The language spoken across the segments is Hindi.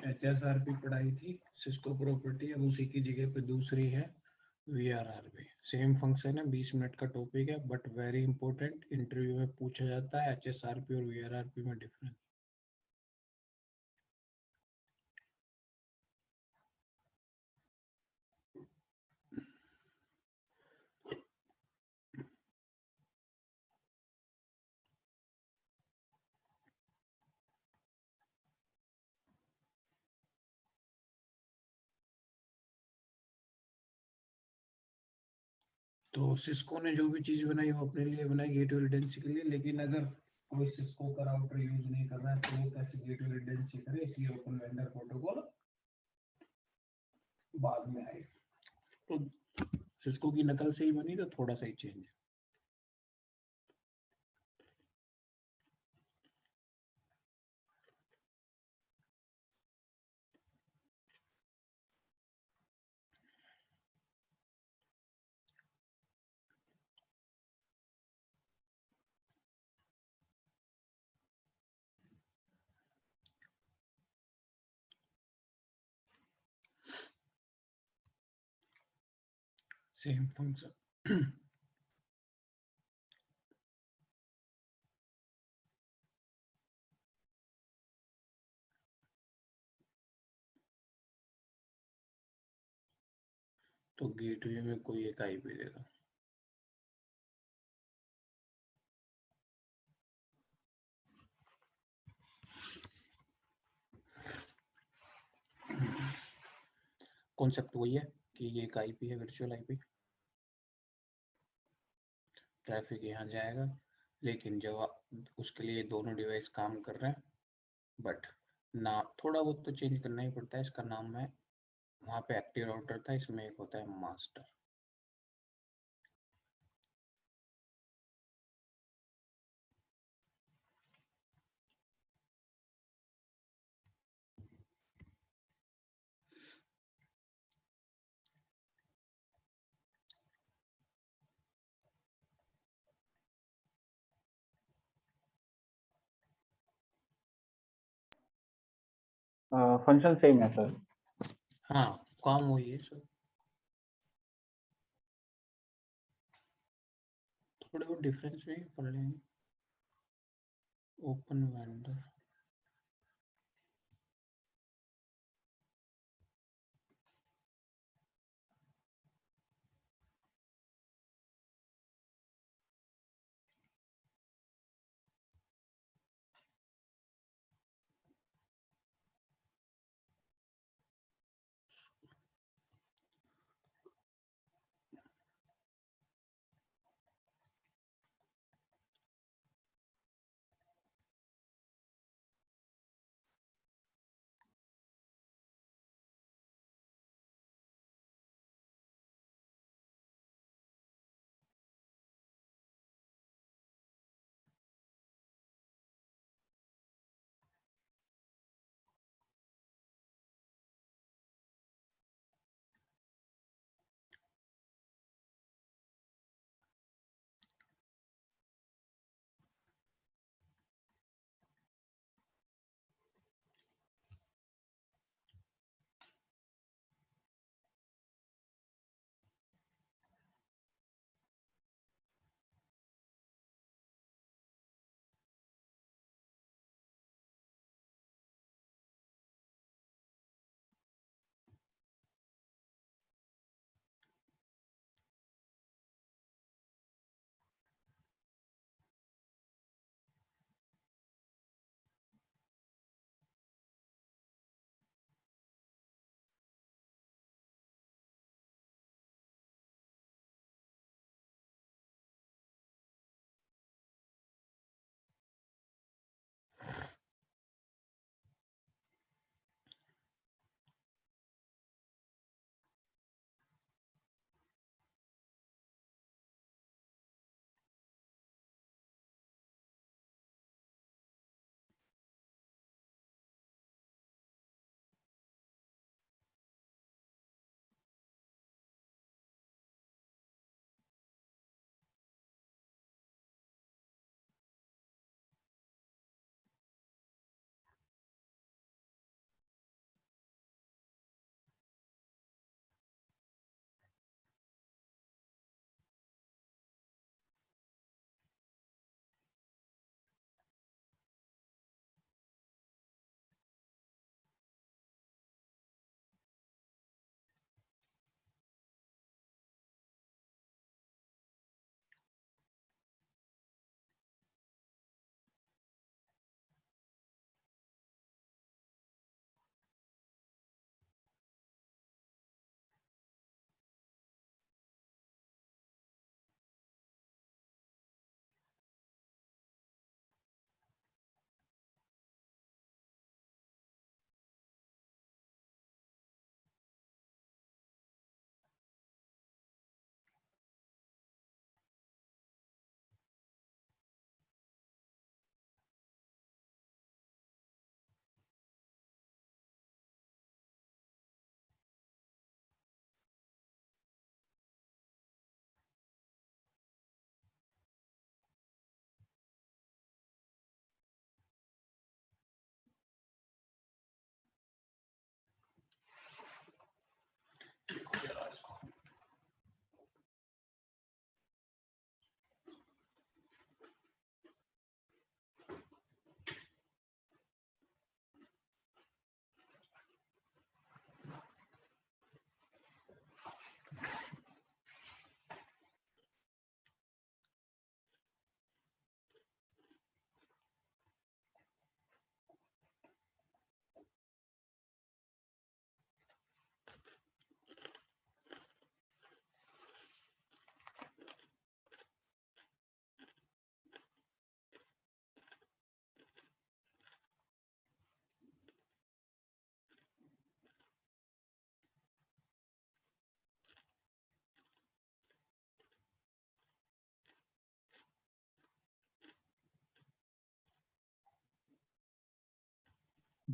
HSRP पढ़ाई थी, सिस्को प्रॉपर्टी, अब उसी की जगह पे दूसरी है VRRP। सेम फंक्शन है, 20 मिनट का टॉपिक है, बट वेरी इंपॉर्टेंट, इंटरव्यू में पूछा जाता है HSRP और VRRP में डिफरेंस। तो सिस्को ने जो भी चीज बनाई वो अपने लिए बनाई, गेटवे रिडेंसी के लिए, लेकिन अगर कोई सिस्को का राउटर यूज नहीं कर रहा है तो वो कैसे गेटवे रिडेंसी करे, इसलिए ओपन वेंडर प्रोटोकॉल बाद में आए। तो सिस्को की नकल से ही बनी, तो थोड़ा सा ही चेंज है। Same function. तो गेटवे में कोई एक आईपी देगा। कॉन्सेप्ट वही है कि ये एक आईपी है, वर्चुअल आईपी, ट्रैफिक यहाँ जाएगा, लेकिन जब उसके लिए दोनों डिवाइस काम कर रहे हैं, बट ना थोड़ा बहुत तो चेंज करना ही पड़ता है। इसका नाम है, वहाँ पे एक्टिव राउटर था, इसमें एक होता है मास्टर। फंक्शन सेम है सर। हाँ, काम वही है सर, थोड़े बहुत डिफरेंस भी पढ़ लेंगे। ओपन वेंडर,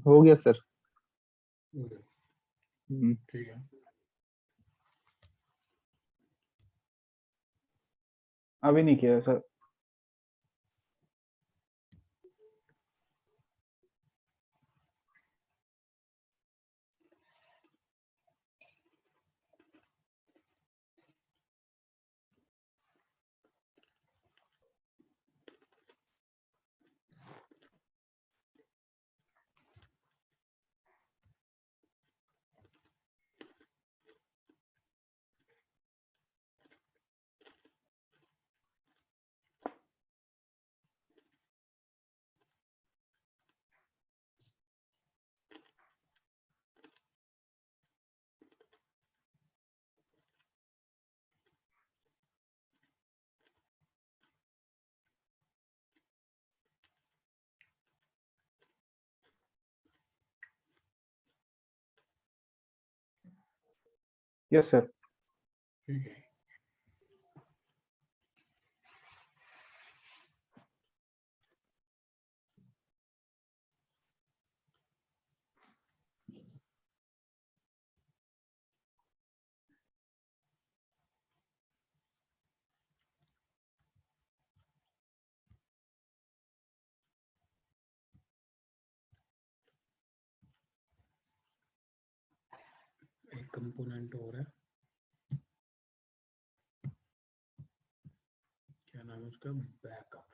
हो गया सर। ठीक है, अभी नहीं किया सर। Yes sir. ठीक है। एक कंपोनेंट और है, क्या नाम है उसका, बैकअप।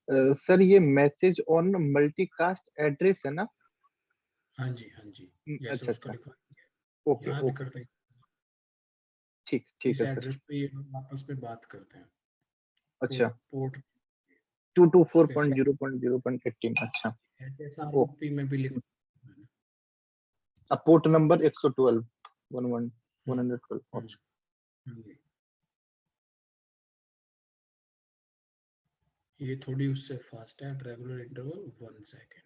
सर ये मैसेज ऑन मल्टीकास्ट एड्रेस है ना? हाँ जी, हाँ जी, जैसे अच्छा उसको अच्छा। लिखा ओके यहाँ भी ओके करते सर। हैं। ठीक ठीक इस है सर। एड्रेस पे ये लोग आपस में बात करते हैं, तो अच्छा। पोर्ट 224.0.0.15। स्पेसिफिक अच्छा। ऐसे ओ। आरओपी में भी लिखा है मैंने। Port number 112 11। 112 watts। ये थोड़ी उससे फास्ट है, रेगुलर इंटरवल 1 सेकेंड,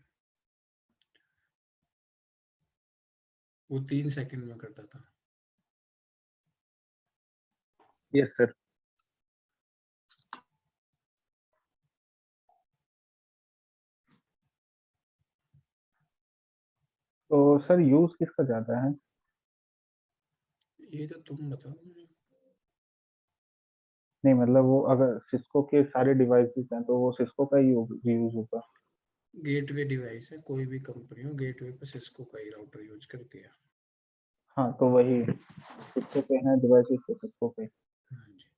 वो 3 सेकेंड में करता था। Yes sir. तो सर यूज किसका ज्यादा है? ये तो तुम बताओ मुझे। नहीं मतलब वो अगर सिस्को के सारे डिवाइसेस हैं तो वो सिस्को का ही यूज होगा। गेटवे डिवाइस है, कोई भी कंपनी हो गेटवे पे सिस्को का ही राउटर यूज करती है। हाँ तो वही सिस्को पे हैं डिवाइसेस तो सिस्को पे। हाँ जी।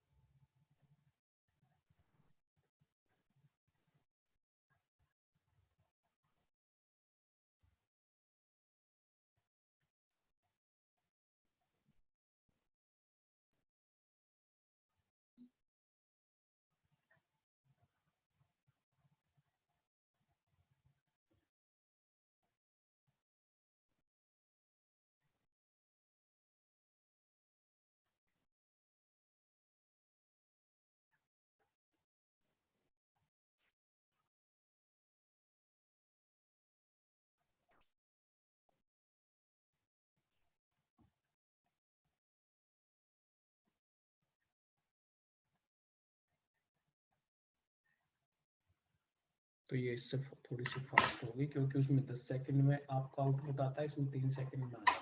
तो ये इससे थोड़ी सी फास्ट होगी क्योंकि उसमें 10 सेकंड में आपका आउटपुट आता है, इसमें 3 सेकंड में आ जाता है।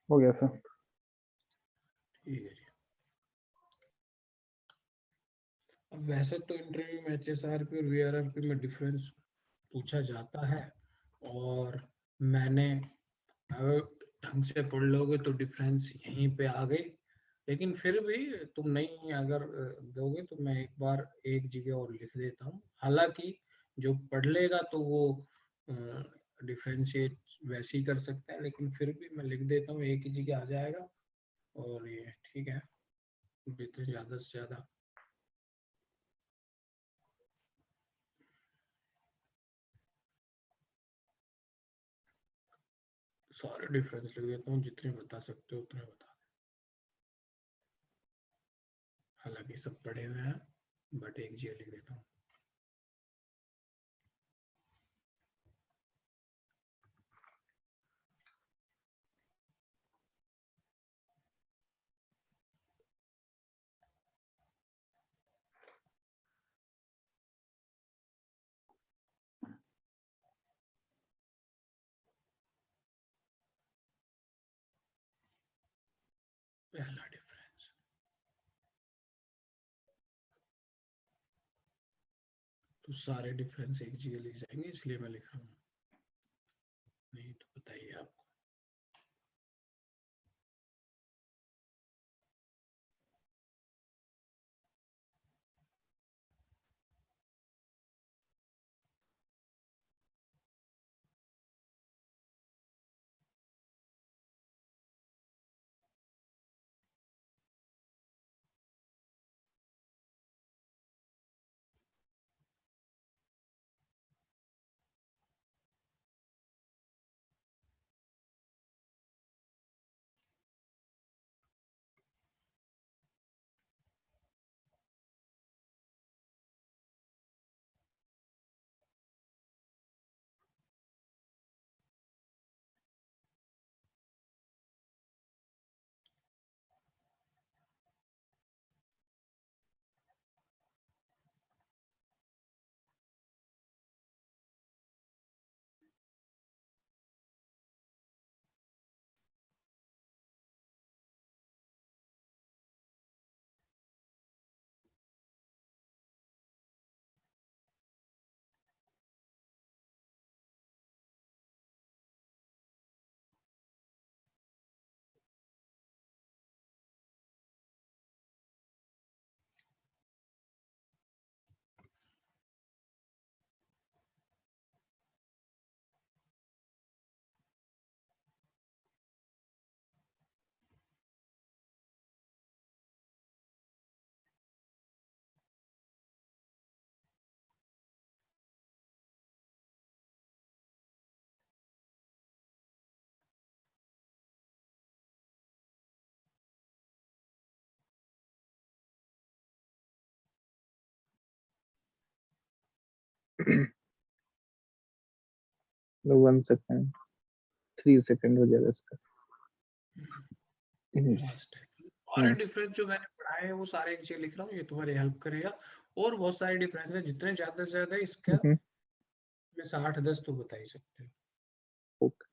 हो गया सर। ठीक है जी। अब वैसे तो इंटरव्यू में HSRP और VRFP में डिफरेंस पूछा जाता है, और मैंने अगर ढंग से पढ़ लोगे तो डिफरेंस यहीं पे आ गई, लेकिन फिर भी तुम नहीं अगर दोगे तो मैं एक बार एक जगह और लिख देता हूँ। हालांकि जो पढ़ लेगा तो वो डिफरेंशिएट वैसे ही कर सकता है, लेकिन फिर भी मैं लिख देता हूँ, एक ही जगह आ जाएगा और ये ठीक है, जितने ज़्यादा से ज़्यादा। सारे डिफरेंस लिख देता हूँ, जितने बता सकते हो उतने बता। हालांकि सब पढ़े हुए हैं बट एक जगह लिख देता हूँ। पहला डिफरेंस, तो सारे डिफरेंस एक जगह लिख जाएंगे इसलिए मैं लिख रहा हूँ, नहीं तो बताइए आप। 1 सेकंड, 3 सेकंड हो जाएगा इसका। और डिफरेंस जो मैंने पढ़ाए हैं वो सारे नीचे लिख रहा हूँ, ये तुम्हारी हेल्प करेगा। और बहुत सारे डिफरेंस है, जितने ज्यादा से ज्यादा इसका में 60-10 तो बता ही सकते हो। ओके।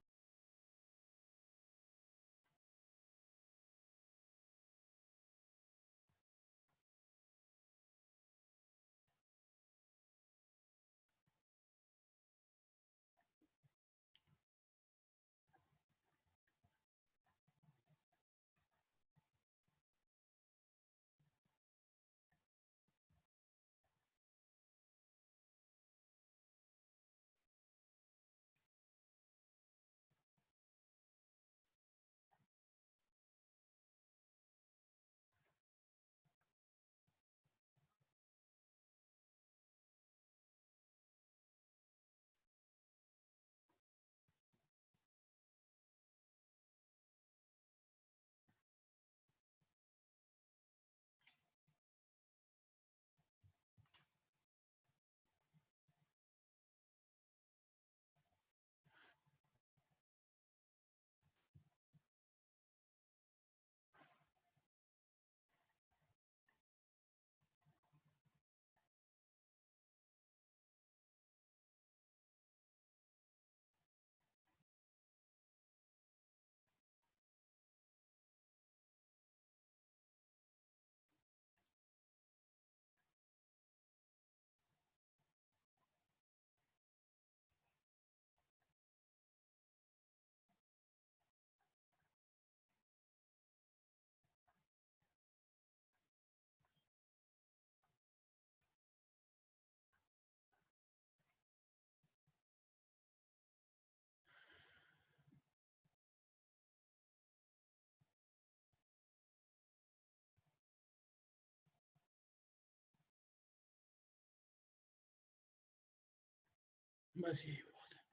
बस यही बहुत है।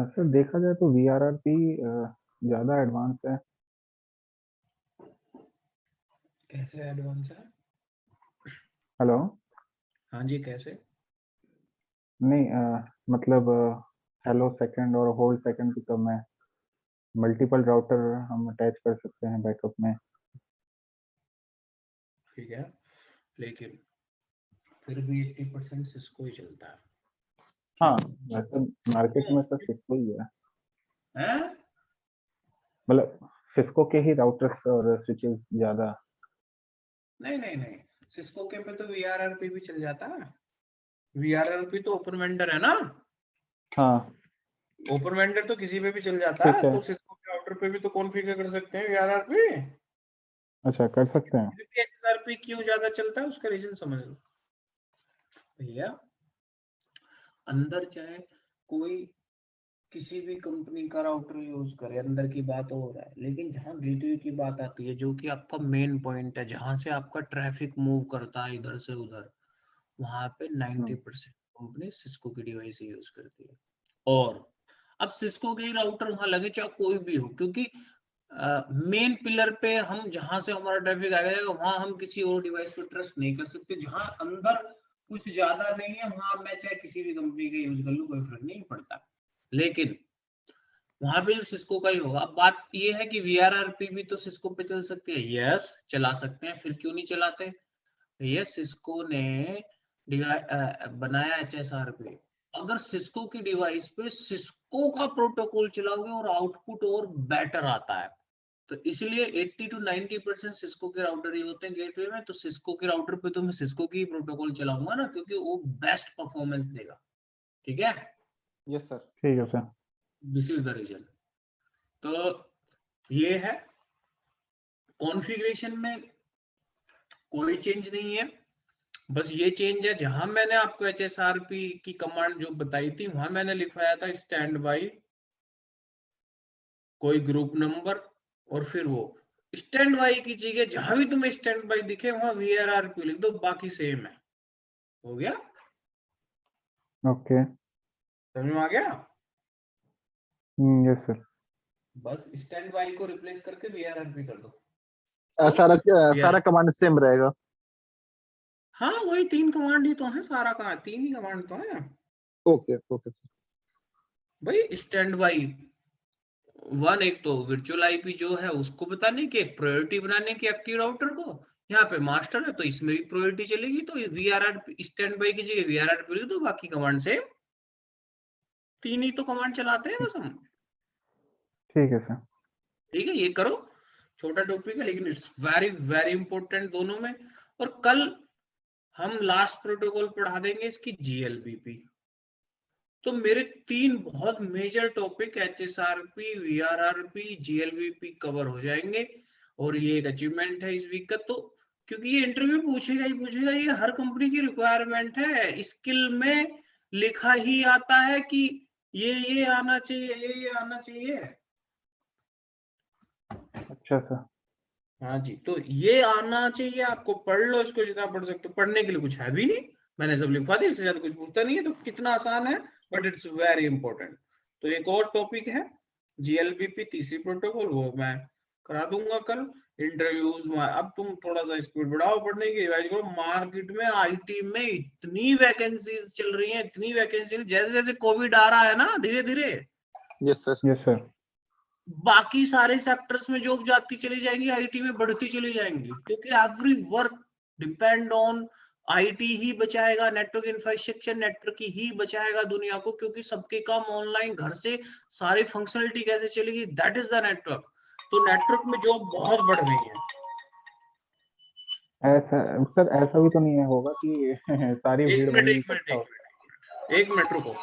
सर देखा जाए तो VRRP ज्यादा एडवांस है। कैसे एडवांस है? हेलो। हाँ जी, कैसे? नहीं मतलब हेलो सेकंड और होल्ड सेकंड की तो मैं मल्टीपल राउटर हम अटैच कर सकते हैं बैकअप में। ठीक है, लेकिन फिर भी 80% सिस्को ही चलता है। हाँ वैसे मार्केट में सब सिस्को ही है, हैं? मतलब सिस्को के ही राउटर्स और स्विचेस ज्यादा। नहीं नहीं नहीं, सिस्को के पे तो VRRP भी चल जाता है। VRRP तो ओपन वेंडर है ना, हाँ ओपन वेंडर तो किसी पे भी चल जाता ठीक है, है। तो सिस्को के राउटर पे भी तो कॉन्फ़िगर कर सकते हैं VRRP। अच्छा कर सकते हैं। फिर भी XRP क्यों ज्यादा चलता है, उसका रीजन समझ लो भैया। अंदर चाहे कोई किसी भी कंपनी का राउटर यूज करे, अंदर की बात हो रहा है, लेकिन जहां गेटवे की बात आती है, जो कि आपका मेन पॉइंट है, जहां से आपका ट्रैफिक मूव करता है इधर से उधर, वहां पे 90% कंपनी सिस्को की डिवाइस यूज करती है। और अब सिस्को के राउटर वहां लगे चाहे कोई भी हो, क्योंकि मेन पिलर पे हम जहां से हमारा ट्रैफिक आएगा वहां हम किसी और डिवाइस पे ट्रस्ट नहीं कर सकते। जहां अंदर कुछ ज्यादा नहीं है वहां मैं चाहे किसी भी कंपनी का यूज कर लूं, कोई फर्क नहीं पड़ता। लेकिन वहां पे सिस्को का ही होगा। अब बात ये है कि VRRP भी तो सिस्को पे चल सकती है। यस चला सकते हैं, फिर क्यों नहीं चलाते? ये सिस्को ने बनाया HSRP। अगर सिस्को की डिवाइस पे सिस्को का प्रोटोकॉल चलाओगे और आउटपुट और बेटर आता है, तो इसलिए 80 to 90% सिस्को के राउटर ही होते हैं गेटवे में। तो सिस्को के राउटर पे तो मैं सिस्को की प्रोटोकॉल चलाऊंगा ना, क्योंकि वो बेस्ट परफॉर्मेंस देगा। ठीक है, यस सर। ठीक है sir. This is the reason. तो ये है, कॉन्फ़िगरेशन में कोई चेंज नहीं है। बस ये चेंज है, जहां मैंने आपको HSRP की कमांड जो बताई थी वहां मैंने लिखवाया था स्टैंड बाई, कोई ग्रुप नंबर, और फिर वो स्टैंड बाई की जगह जहां भी तुम्हें स्टैंड बाई दिखे वहां VRRP लिख दो, बाकी सेम है। हो गया? ओके। समझ में आ गया? Yes sir. Bus stand by को रिप्लेस करके VRRP कर दो। सारा VR सारा कमांड सेम रहेगा। हाँ वही 3 कमांड ही तो है, सारा कहा 3 ही कमांड तो है ओके ओके भाई। स्टैंड बाई 1 एक तो वर्चुअल आईपी जो है उसको बताने की, एक प्रायोरिटी बनाने की एक्टिव राउटर को। यहाँ पे मास्टर है तो इसमें भी प्रायोरिटी चलेगी, तो VRRP स्टैंड बाई की जगह VRRP लिख दो, बाकी कमांड से 3 ही तो कमांड चलाते हैं बस हम। ठीक है सर। ठीक है, ये करो। छोटा टॉपिक है लेकिन इट्स वेरी वेरी इंपॉर्टेंट दोनों में। और कल हम लास्ट प्रोटोकॉल पढ़ा देंगे इसकी GLBP। तो मेरे 3 बहुत major topic HSRP, VRRP, GLBP cover हो जाएंगे, और ये एक अचीवमेंट है इस वीक का। तो क्योंकि ये इंटरव्यू पूछेगा ही पूछेगा, ये हर कंपनी की रिक्वायरमेंट है, स्किल में लिखा ही आता है कि ये आना चाहिए, ये आना चाहिए। अच्छा सर। हाँ जी, तो ये आना चाहिए आपको, पढ़ लो इसको जितना पढ़ सकते हो, पढ़ने के लिए कुछ है भी नहीं, मैंने सब लिखवा दिया, इससे ज्यादा कुछ पूछता नहीं है, तो कितना आसान है, बट इट्स वेरी इंपॉर्टेंट। तो एक और टॉपिक है GLBP तीसरी प्रोटोकॉल, वो मैं करा दूंगा कल। इंटरव्यूज में अब तुम थोड़ा सा स्पीड बढ़ाओ पढ़ने की, रिवाइज करो। मार्केट में IT में इतनी वैकेंसीज चल रही हैं, इतनी वैकेंसी, जैसे जैसे कोविड आ रहा है ना धीरे धीरे, यस सर। Yes sir. बाकी सारे सेक्टर्स में जॉब जाती चली जाएंगी, IT में बढ़ती चली जाएंगी, क्योंकि every work depend on IT ही बचाएगा, नेटवर्क इंफ्रास्ट्रक्चर नेटवर्क ही बचाएगा दुनिया को, क्योंकि सबके काम ऑनलाइन घर से सारी फंक्शनलिटी कैसे चलेगी, दैट इज द नेटवर्क। तो नेटवर्क में जॉब बहुत बढ़ रही है। ऐसा सर, ऐसा भी तो नहीं है होगा कि सारी एक भीड़ मिनट वहीं एक मिनट इकट्ठा एक हो। मिनट एक मिनट रुको।